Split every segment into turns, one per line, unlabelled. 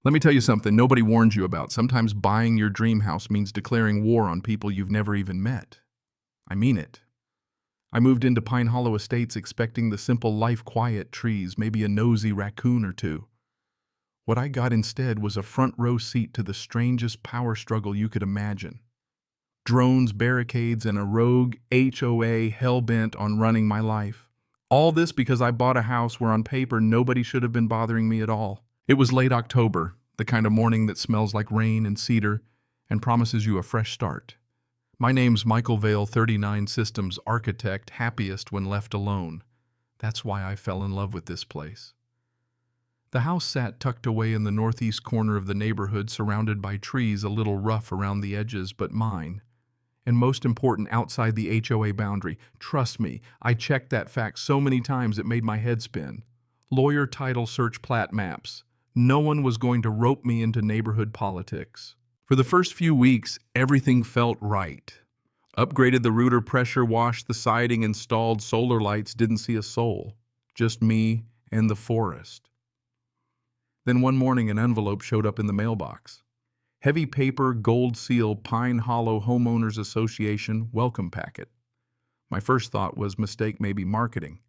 Let me tell you something nobody warned you about. Sometimes buying your dream house means declaring war on people you've never even met. I mean it. I moved into Pine Hollow Estates expecting the simple life, quiet trees, maybe a nosy raccoon or two. What I got instead was a front row seat to the strangest power struggle you could imagine. Drones, barricades, and a rogue HOA hell-bent on running my life. All this because I bought a house where on paper nobody should have been bothering me at all. It was late October, the kind of morning that smells like rain and cedar and promises you a fresh start. My name's Michael Vale, 39 Systems architect, happiest when left alone. That's why I fell in love with this place. The house sat tucked away in the northeast corner of the neighborhood, surrounded by trees a little rough around the edges, but mine. And most important, outside the HOA boundary. Trust me, I checked that fact so many times it made my head spin. Lawyer, title, search, plat maps. No one was going to rope me into neighborhood politics. For the first few weeks, everything felt right. Upgraded the rooter, pressure washed the siding, installed solar lights, didn't see a soul. Just me and the forest. Then one morning an envelope showed up in the mailbox. Heavy paper, gold seal, Pine Hollow Homeowners Association welcome packet. My first thought was mistake, maybe marketing.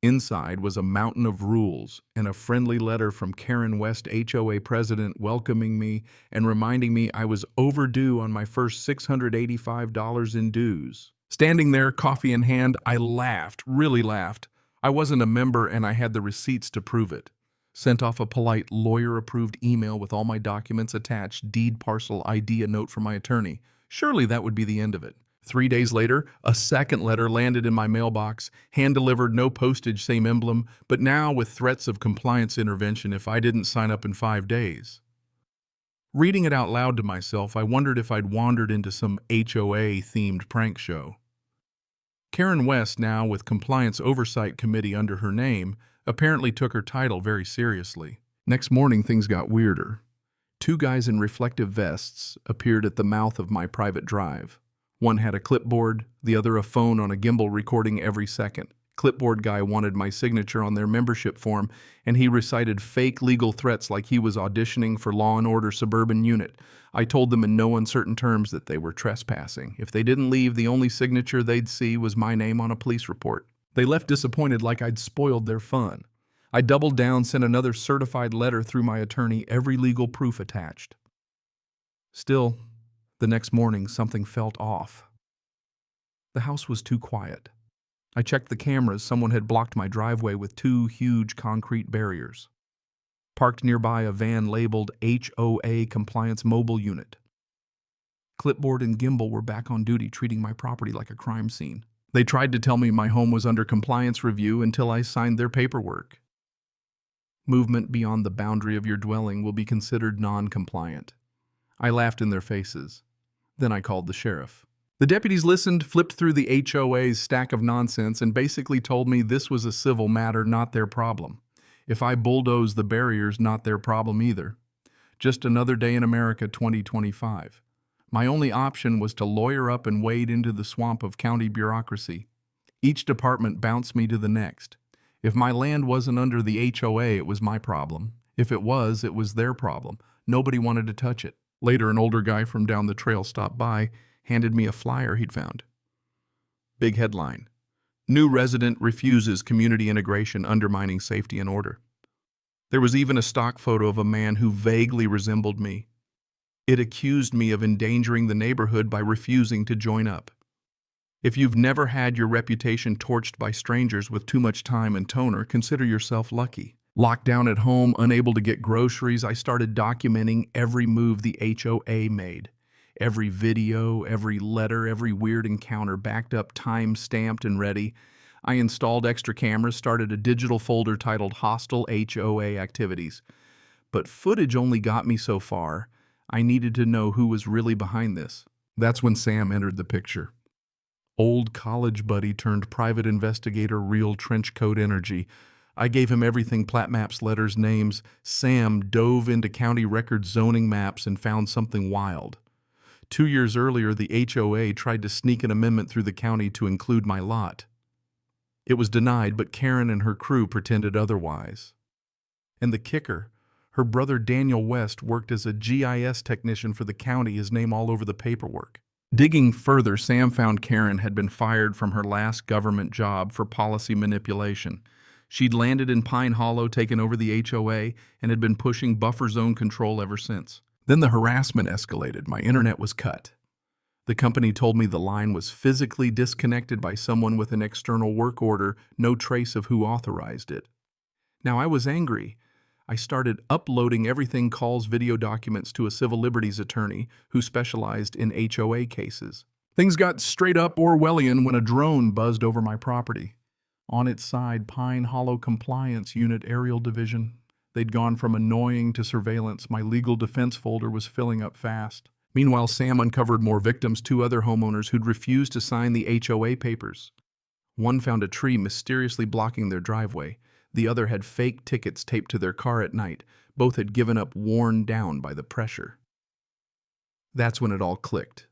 Inside was a mountain of rules and a friendly letter from Karen West, HOA president, welcoming me and reminding me I was overdue on my first $685 in dues. Standing there, coffee in hand, I laughed, really laughed. I wasn't a member and I had the receipts to prove it. Sent off a polite lawyer-approved email with all my documents attached, deed, parcel, ID, a note from my attorney. Surely that would be the end of it. 3 days later, a second letter landed in my mailbox, hand-delivered, no postage, same emblem, but now with threats of compliance intervention if I didn't sign up in 5 days. Reading it out loud to myself, I wondered if I'd wandered into some HOA-themed prank show. Karen West, now with Compliance Oversight Committee under her name, apparently took her title very seriously. Next morning, things got weirder. 2 guys in reflective vests appeared at the mouth of my private drive. One had a clipboard, the other a phone on a gimbal recording every second. Clipboard guy wanted my signature on their membership form, and he recited fake legal threats like he was auditioning for Law & Order Suburban Unit. I told them in no uncertain terms that they were trespassing. If they didn't leave, the only signature they'd see was my name on a police report. They left disappointed like I'd spoiled their fun. I doubled down, sent another certified letter through my attorney, every legal proof attached. Still, the next morning, something felt off. The house was too quiet. I checked the cameras. Someone had blocked my driveway with 2 huge concrete barriers. Parked nearby a van labeled HOA Compliance Mobile Unit. Clipboard and gimbal were back on duty, treating my property like a crime scene. They tried to tell me my home was under compliance review until I signed their paperwork. Movement beyond the boundary of your dwelling will be considered non-compliant. I laughed in their faces. Then I called the sheriff. The deputies listened, flipped through the HOA's stack of nonsense, and basically told me this was a civil matter, not their problem. If I bulldoze the barriers, not their problem either. Just another day in America 2025. My only option was to lawyer up and wade into the swamp of county bureaucracy. Each department bounced me to the next. If my land wasn't under the HOA, it was my problem. If it was their problem. Nobody wanted to touch it. Later, an older guy from down the trail stopped by, handed me a flyer he'd found. Big headline: New resident refuses community integration, undermining safety and order. There was even a stock photo of a man who vaguely resembled me. It accused me of endangering the neighborhood by refusing to join up. If you've never had your reputation torched by strangers with too much time and toner, consider yourself lucky. Locked down at home, unable to get groceries, I started documenting every move the HOA made. Every video, every letter, every weird encounter, backed up, time-stamped, and ready. I installed extra cameras, started a digital folder titled Hostile HOA Activities. But footage only got me so far. I needed to know who was really behind this. That's when Sam entered the picture. Old college buddy turned private investigator, real trench coat energy. I gave him everything: plat maps, letters, names. Sam dove into county record zoning maps and found something wild. 2 years earlier, the HOA tried to sneak an amendment through the county to include my lot. It was denied, but Karen and her crew pretended otherwise. And the kicker, Her brother Daniel West worked as a GIS technician for the county, his name all over the paperwork. Digging further, Sam found Karen had been fired from her last government job for policy manipulation. She'd landed in Pine Hollow, taken over the HOA, and had been pushing buffer zone control ever since. Then the harassment escalated. My internet was cut. The company told me the line was physically disconnected by someone with an external work order, no trace of who authorized it. Now, I was angry. I started uploading everything calls, video documents to a civil liberties attorney who specialized in HOA cases. Things got straight up Orwellian when a drone buzzed over my property. On its side, Pine Hollow Compliance Unit Aerial Division. They'd gone from annoying to surveillance. My legal defense folder was filling up fast. Meanwhile, Sam uncovered more victims, 2 other homeowners who'd refused to sign the HOA papers. One found a tree mysteriously blocking their driveway. The other had fake tickets taped to their car at night. Both had given up, worn down by the pressure. That's when it all clicked.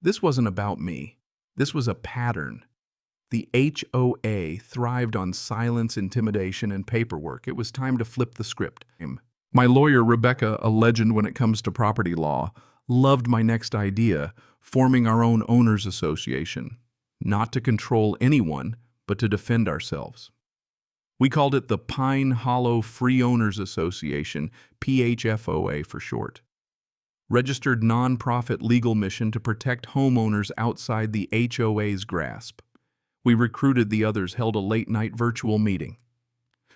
This wasn't about me. This was a pattern. The HOA thrived on silence, intimidation, and paperwork. It was time to flip the script. My lawyer, Rebecca, a legend when it comes to property law, loved my next idea, forming our own owners association. Not to control anyone, but to defend ourselves. We called it the Pine Hollow Free Owners Association, PHFOA for short. Registered nonprofit legal mission to protect homeowners outside the HOA's grasp. We recruited the others, held a late-night virtual meeting.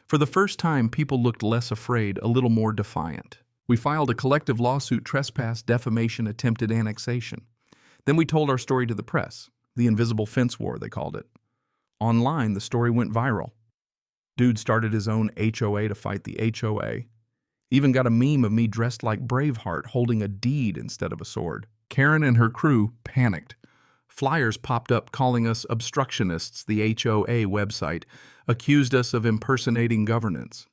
For the first time, people looked less afraid, a little more defiant. We filed a collective lawsuit: trespass, defamation, attempted annexation. Then we told our story to the press. The invisible fence war, they called it. Online, the story went viral. Dude started his own HOA to fight the HOA. Even got a meme of me dressed like Braveheart, holding a deed instead of a sword. Karen and her crew panicked. Flyers popped up calling us obstructionists. The HOA website accused us of impersonating governance.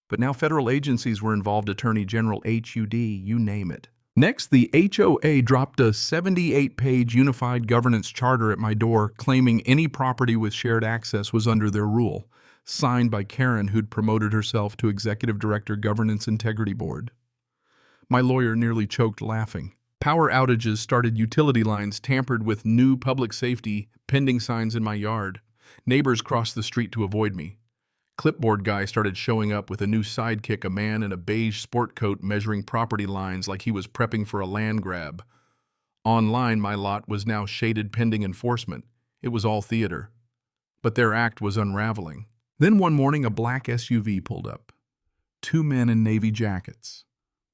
But now federal agencies were involved, Attorney General, HUD, you name it. Next, the HOA dropped a 78-page unified governance charter at my door, claiming any property with shared access was under their rule, signed by Karen, who'd promoted herself to Executive Director, Governance Integrity Board. My lawyer nearly choked laughing. Power outages started, utility lines tampered with, new public safety pending signs in my yard. Neighbors crossed the street to avoid me. Clipboard guy started showing up with a new sidekick, a man in a beige sport coat measuring property lines like he was prepping for a land grab. Online, my lot was now shaded pending enforcement. It was all theater. But their act was unraveling. Then one morning, a black SUV pulled up. 2 men in navy jackets.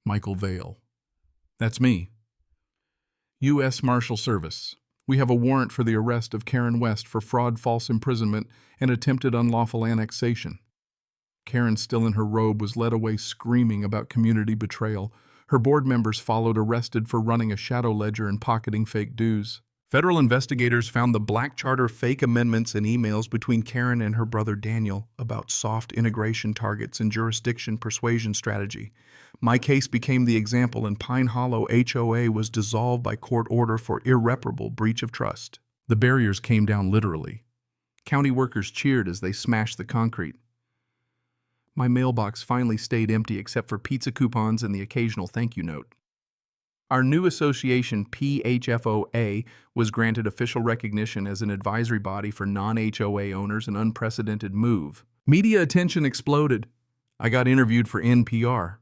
Michael Vale. That's me. U.S. Marshal Service. We have a warrant for the arrest of Karen West for fraud, false imprisonment, and attempted unlawful annexation. Karen, still in her robe, was led away screaming about community betrayal. Her board members followed, arrested for running a shadow ledger and pocketing fake dues. Federal investigators found the Black Charter fake amendments and emails between Karen and her brother Daniel about soft integration targets and jurisdiction persuasion strategy. My case became the example, and Pine Hollow HOA was dissolved by court order for irreparable breach of trust. The barriers came down literally. County workers cheered as they smashed the concrete. My mailbox finally stayed empty except for pizza coupons and the occasional thank you note. Our new association, PHFOA, was granted official recognition as an advisory body for non-HOA owners, an unprecedented move. Media attention exploded. I got interviewed for NPR.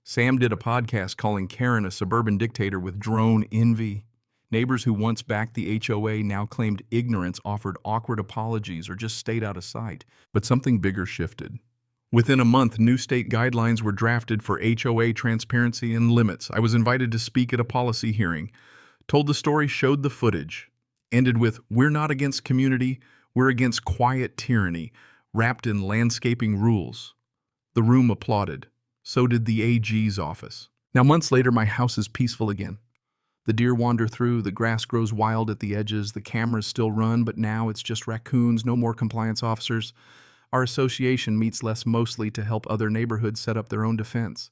Sam did a podcast calling Karen a suburban dictator with drone envy. Neighbors who once backed the HOA now claimed ignorance, offered awkward apologies, or just stayed out of sight. But something bigger shifted. Within a month, new state guidelines were drafted for HOA transparency and limits. I was invited to speak at a policy hearing, told the story, showed the footage, ended with, "We're not against community, we're against quiet tyranny," wrapped in landscaping rules. The room applauded. So did the AG's office. Now, months later, my house is peaceful again. The deer wander through, the grass grows wild at the edges, the cameras still run, but now it's just raccoons, no more compliance officers. Our association meets less, mostly to help other neighborhoods set up their own defense.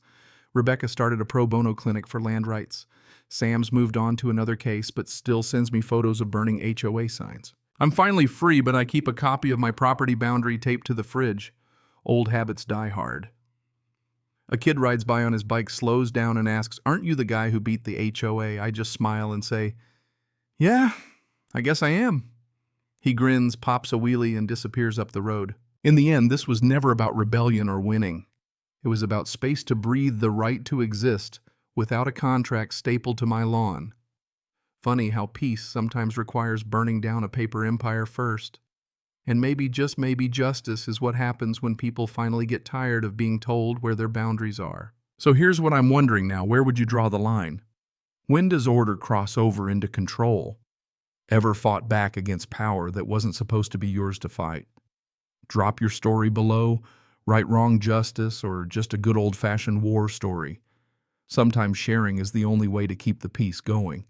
Rebecca started a pro bono clinic for land rights. Sam's moved on to another case, but still sends me photos of burning HOA signs. I'm finally free, but I keep a copy of my property boundary taped to the fridge. Old habits die hard. A kid rides by on his bike, slows down, and asks, "Aren't you the guy who beat the HOA?" I just smile and say, "Yeah, I guess I am." He grins, pops a wheelie, and disappears up the road. In the end, this was never about rebellion or winning. It was about space to breathe, the right to exist without a contract stapled to my lawn. Funny how peace sometimes requires burning down a paper empire first. And maybe, just maybe, justice is what happens when people finally get tired of being told where their boundaries are. So here's what I'm wondering now. Where would you draw the line? When does order cross over into control? Ever fought back against power that wasn't supposed to be yours to fight? Drop your story below, right, wrong, justice, or just a good old-fashioned war story. Sometimes sharing is the only way to keep the peace going.